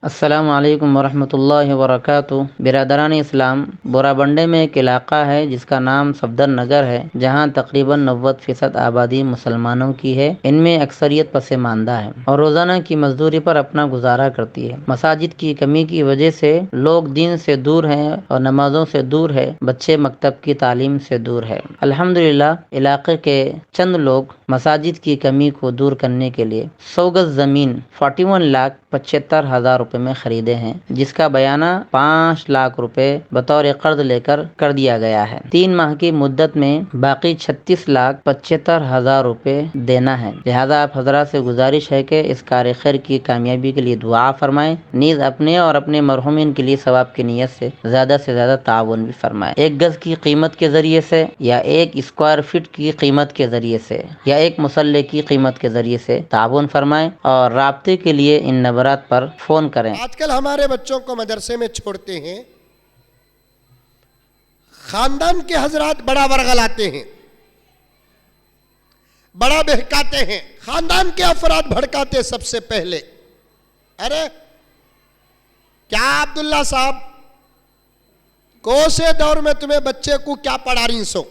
السلام علیکم ورحمۃ اللہ وبرکاتہ۔ برادران اسلام، بورا بنڈے میں ایک علاقہ ہے جس کا نام صفدر نگر ہے، جہاں تقریباً 90% آبادی مسلمانوں کی ہے۔ ان میں اکثریت پسماندہ ہے اور روزانہ کی مزدوری پر اپنا گزارا کرتی ہے۔ مساجد کی کمی کی وجہ سے لوگ دین سے دور ہیں اور نمازوں سے دور ہے، بچے مکتب کی تعلیم سے دور ہے۔ الحمدللہ علاقے کے چند لوگ مساجد کی کمی کو دور کرنے کے لیے 100 گز زمین 41,75,000 روپے میں خریدے ہیں، جس کا بیانہ 5 لاکھ روپے بطور قرض لے کر دیا گیا ہے۔ 3 ماہ کی مدت میں باقی 36,75,000 روپے دینا ہے۔ لہذا آپ حضرات سے گزارش ہے کہ اس کار خیر کی کامیابی کے لیے دعا فرمائیں، نیز اپنے اور اپنے مرحومین کے لیے ثواب کی نیت سے زیادہ تعاون بھی فرمائیں۔ 1 گز کی قیمت کے ذریعے سے یا 1 اسکوائر فٹ کی قیمت کے ذریعے سے یا 1 مسلح کی قیمت کے ذریعے سے تعاون فرمائیں اور رابطے کے لیے ان نمبرات پر فون کریں۔ آج کل ہمارے بچوں کو مدرسے میں چھوڑتے ہیں، خاندان کے حضرات بڑا ورغلاتے ہیں، بڑا بہکاتے ہیں، خاندان کے افراد بھڑکاتے سب سے پہلے۔ ارے کیا عبداللہ صاحب کوسے دور میں تمہیں بچے کو کیا پڑھا رہی سو؟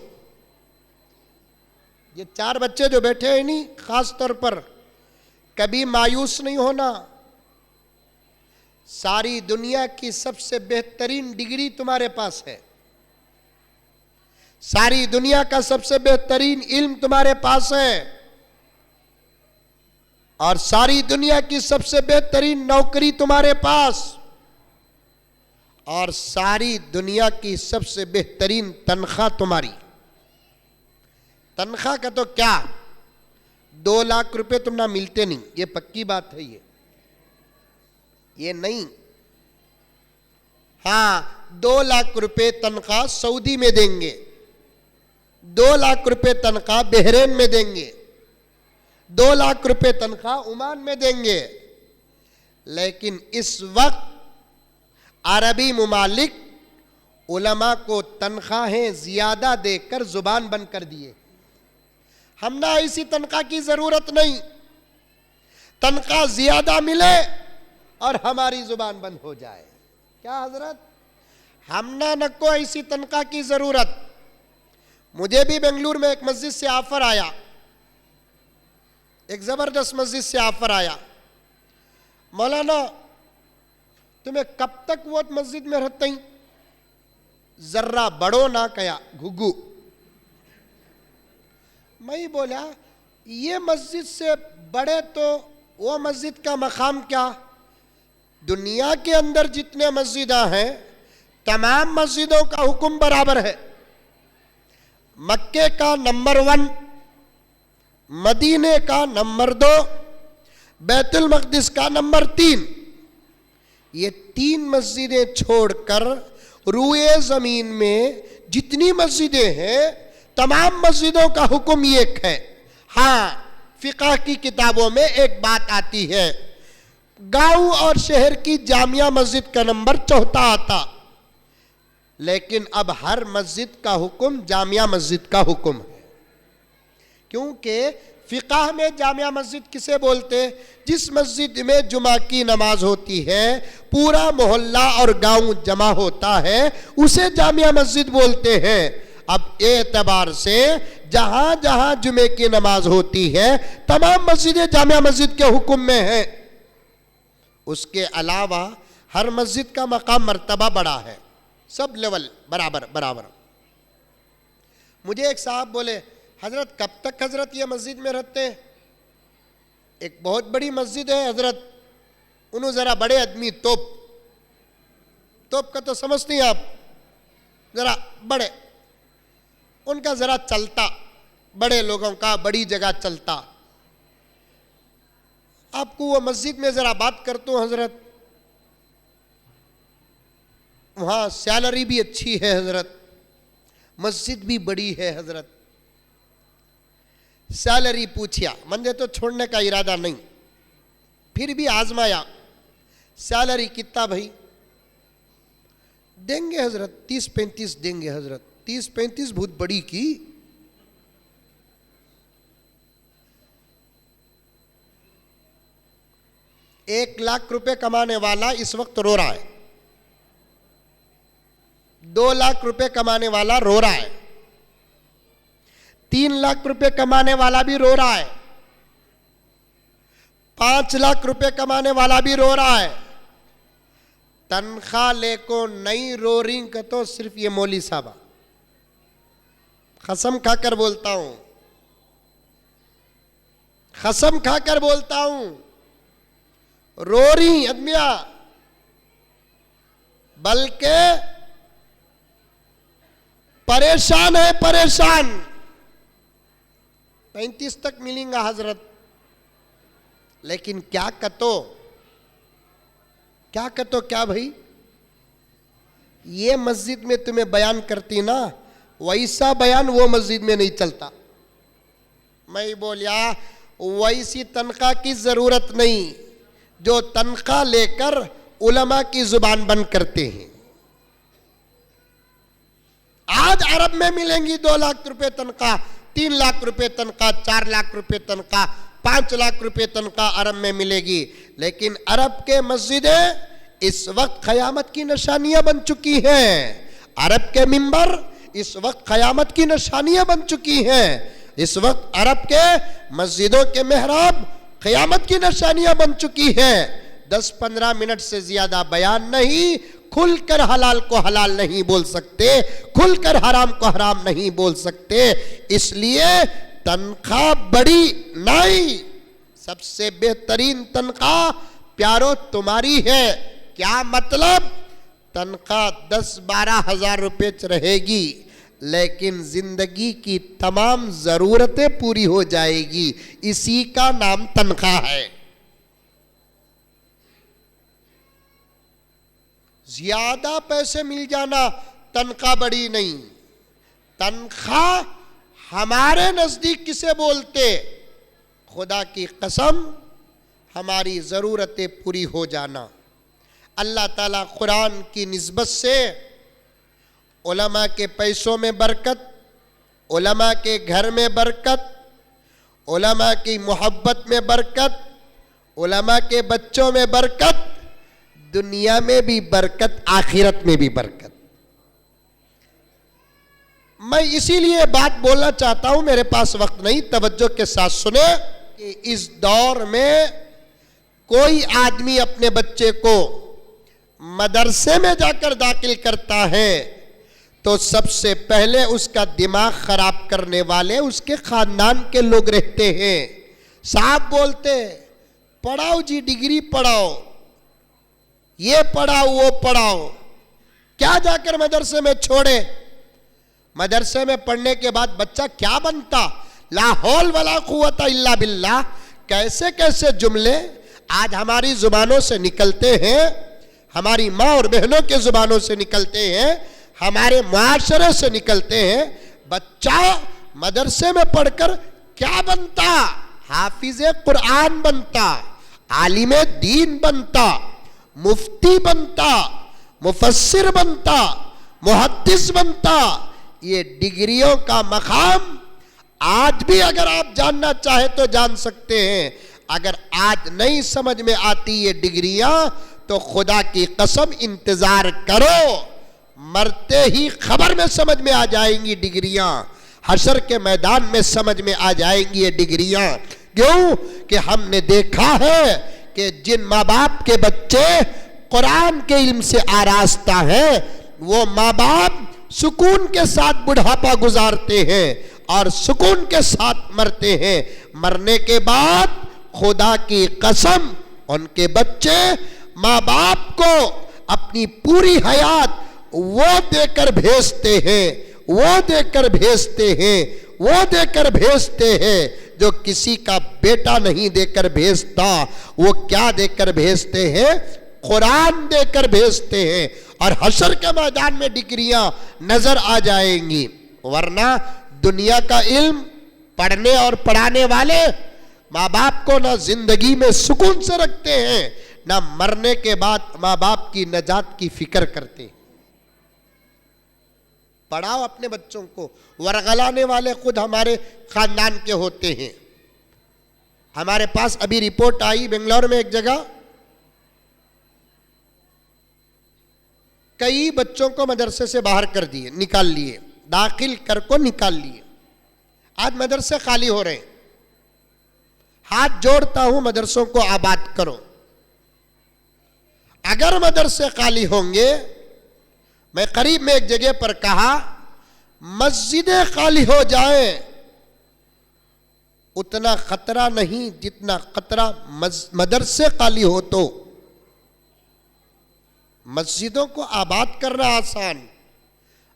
یہ 4 بچے جو بیٹھے ہیں نہیں، خاص طور پر کبھی مایوس نہیں ہونا۔ ساری دنیا کی سب سے بہترین ڈگری تمہارے پاس ہے، ساری دنیا کا سب سے بہترین علم تمہارے پاس ہے، اور ساری دنیا کی سب سے بہترین نوکری تمہارے پاس، اور ساری دنیا کی سب سے بہترین تنخواہ تمہاری۔ تنخواہ کا تو کیا 2 لاکھ روپے تم نہ ملتے نہیں، یہ پکی بات ہے۔ یہ نہیں، ہاں 2 لاکھ روپے تنخواہ سعودی میں دیں گے، 2 لاکھ روپے تنخواہ بحرین میں دیں گے، 2 لاکھ روپے تنخواہ عمان میں دیں گے، لیکن اس وقت عربی ممالک علماء کو تنخواہیں زیادہ دے کر زبان بند کر دیے۔ ہم نہ ایسی تنخواہ کی ضرورت نہیں، تنخواہ زیادہ ملے اور ہماری زبان بند ہو جائے۔ کیا حضرت؟ ہم نہ کو ایسی تنخواہ کی ضرورت۔ مجھے بھی بنگلور میں ایک مسجد سے آفر آیا، ایک زبردست مسجد سے آفر آیا، مولانا تمہیں کب تک وہ مسجد میں رہتے ہیں؟ ذرہ بڑو نہ کیا گھگو۔ میں بولا یہ مسجد سے بڑے تو وہ مسجد کا مقام کیا؟ دنیا کے اندر جتنے مسجدیں ہیں تمام مسجدوں کا حکم برابر ہے۔ مکے کا نمبر 1، مدینے کا نمبر 2، بیت المقدس کا نمبر 3۔ یہ 3 مسجدیں چھوڑ کر روئے زمین میں جتنی مسجدیں ہیں تمام مسجدوں کا حکم ایک ہے۔ ہاں فقہ کی کتابوں میں ایک بات آتی ہے، گاؤں اور شہر کی جامعہ مسجد کا نمبر 4 آتا، لیکن اب ہر مسجد کا حکم جامعہ مسجد کا حکم ہے، کیونکہ فقہ میں جامعہ مسجد کسے بولتے؟ جس مسجد میں جمعہ کی نماز ہوتی ہے، پورا محلہ اور گاؤں جمع ہوتا ہے، اسے جامعہ مسجد بولتے ہیں۔ اب اعتبار سے جہاں جہاں جمعے کی نماز ہوتی ہے تمام مسجدیں جامعہ مسجد کے حکم میں ہیں۔ اس کے علاوہ ہر مسجد کا مقام مرتبہ بڑا ہے، سب لیول برابر۔ مجھے ایک صاحب بولے حضرت کب تک حضرت یہ مسجد میں رہتے ہیں؟ ایک بہت بڑی مسجد ہے حضرت، انہوں ذرا بڑے آدمی توپ کا تو سمجھتے ہیں آپ، ذرا بڑے، ان کا ذرا چلتا، بڑے لوگوں کا بڑی جگہ چلتا۔ آپ کو وہ مسجد میں ذرا بات کرتا ہوں حضرت، وہاں سیلری بھی اچھی ہے حضرت، مسجد بھی بڑی ہے حضرت۔ سیلری پوچھیا، مندے تو چھوڑنے کا ارادہ نہیں، پھر بھی آزمایا، سیلری کتنا بھائی؟ دیں گے حضرت 30-35 دیں گے حضرت۔ 30-35 بہت بڑی کی۔ 1 लाख रुपए कमाने वाला इस वक्त रो रहा है, 2 लाख रुपए कमाने वाला रो रहा है, 3 लाख रुपए कमाने वाला भी रो रहा है, 5 लाख रुपए कमाने वाला भी रो रहा है। तनख्वाह लेको नहीं रो रही का तो सिर्फ ये मौली साहबा, कसम खाकर बोलता हूं, कसम खाकर बोलता हूं, रो रही आदमिया, बल्कि परेशान है, परेशान। 35 तक मिलेंगा हजरत, लेकिन क्या कतो, क्या कतो, क्या भाई, ये मस्जिद में तुम्हें बयान करती ना, वैसा बयान वो मस्जिद में नहीं चलता। मैं बोलिया वैसी तनख्वाह की जरूरत नहीं जो तनख्वाह लेकर उलमा की जुबान बंद करते हैं। आज अरब में मिलेंगी 2 लाख रुपए तनख्वाह, 3 लाख रुपए तनख्वाह, 4 लाख रुपए तनख्वाह, 5 लाख रुपए तनख्वाह अरब में मिलेगी, लेकिन अरब के मस्जिदें इस वक्त क़यामत की निशानियां बन चुकी हैं। अरब के मिंबर इस वक्त क़यामत की निशानियां बन चुकी हैं। इस वक्त अरब के मस्जिदों के मेहराब क़यामत की निशानियां बन चुकी हैं। 10-15 मिनट से ज्यादा बयान नहीं, खुलकर हलाल को हलाल नहीं बोल सकते, खुलकर हराम को हराम नहीं बोल सकते। इसलिए तनख्वाह बड़ी नहीं, सबसे बेहतरीन तनख्वाह प्यारो तुम्हारी है। क्या मतलब? तनख्वाह 10-12 हजार रुपए रहेगी, लेकिन जिंदगी की तमाम जरूरतें पूरी हो जाएगी। इसी का नाम तनख्वाह है। ज्यादा पैसे मिल जाना तनख्वाह बड़ी नहीं। तनख्वाह हमारे नजदीक किसे बोलते? खुदा की कसम, हमारी जरूरतें पूरी हो जाना। अल्लाह ताला कुरान की निस्बत से उलमा के पैसों में बरकत, उलमा के घर में बरकत, उलमा की मोहब्बत में बरकत, उलमा के बच्चों में बरकत, दुनिया में भी बरकत, आखिरत में भी बरकत। मैं इसीलिए बात बोलना चाहता हूं, मेरे पास वक्त नहीं, तवज्जो के साथ सुने कि इस दौर में कोई आदमी अपने बच्चे को मदरसे में जाकर दाखिल करता है तो सबसे पहले उसका दिमाग खराब करने वाले उसके खानदान के लोग रहते हैं। साहब बोलते पढ़ाओ जी, डिग्री पढ़ाओ, ये पढ़ाओ वो पढ़ाओ, क्या जाकर मदरसे में छोड़े? मदरसे में पढ़ने के बाद बच्चा क्या बनता? ला हौल वला कुव्वता इल्ला बिल्लाह। कैसे कैसे जुमले आज हमारी जुबानों से निकलते हैं, हमारी माँ और बहनों के जुबानों से निकलते हैं, हमारे मुआशरे से निकलते हैं। बच्चा मदरसे में पढ़कर क्या बनता? हाफिज़े कुरान बनता, आलिमे दीन बनता, मुफ्ती बनता, मुफस्सिर बनता, मुहद्दिस बनता। ये डिग्रियों का मकाम आज भी अगर आप जानना चाहे तो जान सकते हैं। अगर आज नहीं समझ में आती ये डिग्रियां तो खुदा की कसम इंतजार करो, मरते ही खबर में समझ में आ जाएंगी डिग्रियां, हशर के मैदान में समझ में आ जाएंगी ये डिग्रियां। क्यों कि हमने देखा है कि जिन माँ बाप के बच्चे कुरान के इल्म से आरास्ता है, वो माँ बाप सुकून के साथ बुढ़ापा गुजारते हैं और सुकून के साथ मरते हैं। मरने के बाद खुदा की कसम उनके बच्चे माँ बाप को अपनी पूरी हयात वो देकर भेजते हैं, वो देकर भेजते हैं, वो देकर भेजते हैं जो किसी का बेटा नहीं देकर भेजता। वो क्या देकर भेजते हैं? कुरान देकर भेजते हैं। और हशर के मैदान में डिग्रियां नजर आ जाएंगी। वरना दुनिया का इल्म पढ़ने और पढ़ाने वाले माँ बाप को ना जिंदगी में सुकून से रखते हैं, ना मरने के बाद माँ बाप की नजात की फिक्र करते। पढ़ाओ अपने बच्चों को। वरगलाने वाले खुद हमारे खानदान के होते हैं। हमारे पास अभी रिपोर्ट आई बेंगलोर में एक जगह कई बच्चों को मदरसे से बाहर कर दिए, निकाल लिए, दाखिल कर को निकाल लिए। आज मदरसे खाली हो रहे हैं। हाथ जोड़ता हूं, मदरसों को आबाद करो। अगर मदरसे खाली होंगे, मैं करीब में एक जगह पर कहा, मस्जिदें खाली हो जाएं, उतना खतरा नहीं जितना खतरा मदरसे खाली हो। तो मस्जिदों को आबाद करना आसान,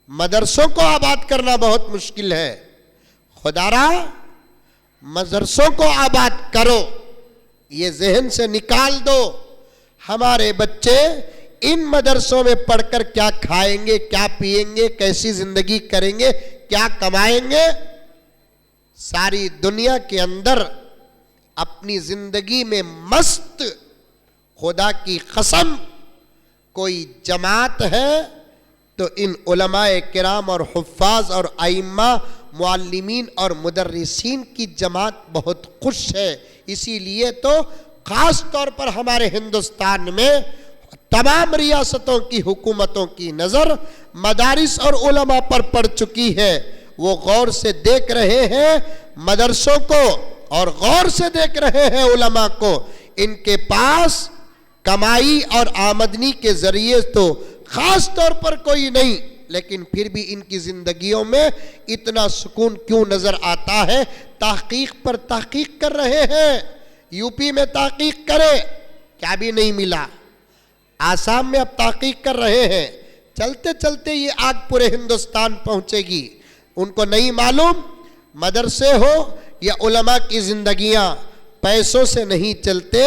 मदरसों को आबाद करना बहुत मुश्किल है। खुदारा मदरसों को आबाद करो, ये जहन से निकाल दो। हमारे बच्चे इन मदरसों में पढ़कर क्या खाएंगे, क्या पिएंगे, कैसी जिंदगी करेंगे, क्या कमाएंगे। सारी दुनिया के अंदर अपनी जिंदगी में मस्त, खुदा की कसम कोई जमात है तो इन उलमाए किराम और हुफ्फाज और आइम्मा, मुअल्लिमीन और मुदर्रिसीन की जमात बहुत खुश है। इसीलिए तो खास तौर पर हमारे हिंदुस्तान में तमाम रियासतों की हुकूमतों की नज़र मदारिस और उलमा पर पड़ चुकी है। वो गौर से देख रहे हैं मदरसों को और गौर से देख रहे हैं उलमा को। इनके पास कमाई और आमदनी के जरिए तो खास तौर पर कोई नहीं, लेकिन फिर भी इनकी जिंदगियों में इतना सुकून क्यों नजर आता है। तहकीक पर तहकीक कर रहे हैं, यूपी में तहकीक करे, क्या भी नहीं मिला। आसाम में अब तहकीक कर रहे हैं, चलते चलते ये आग पूरे हिंदुस्तान पहुंचेगी। उनको नहीं मालूम मदरसे हो या उलमा की जिंदगियां पैसों से नहीं चलते,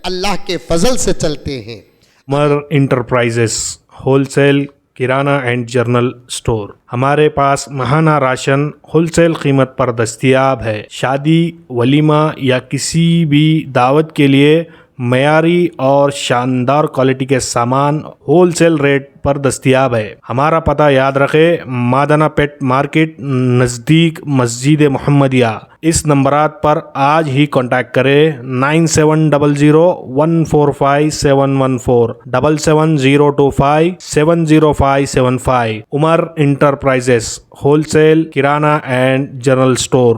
अल्लाह के फजल से चलते हैं। Umar enterprises wholesale kirana and general store. हमारे पास महाना राशन होलसेल कीमत पर दस्तयाब है। शादी, वलीमा या किसी भी दावत के लिए मयारी और शानदार क्वालिटी के सामान होलसेल रेट पर दस्तयाब है। हमारा पता याद रखें, मादना पेट मार्केट नज़दीक मस्जिद मोहम्मदिया। इस नंबरात पर आज ही कांटेक्ट करें 9700145714 77025705705। Umar enterprises wholesale kirana and general store.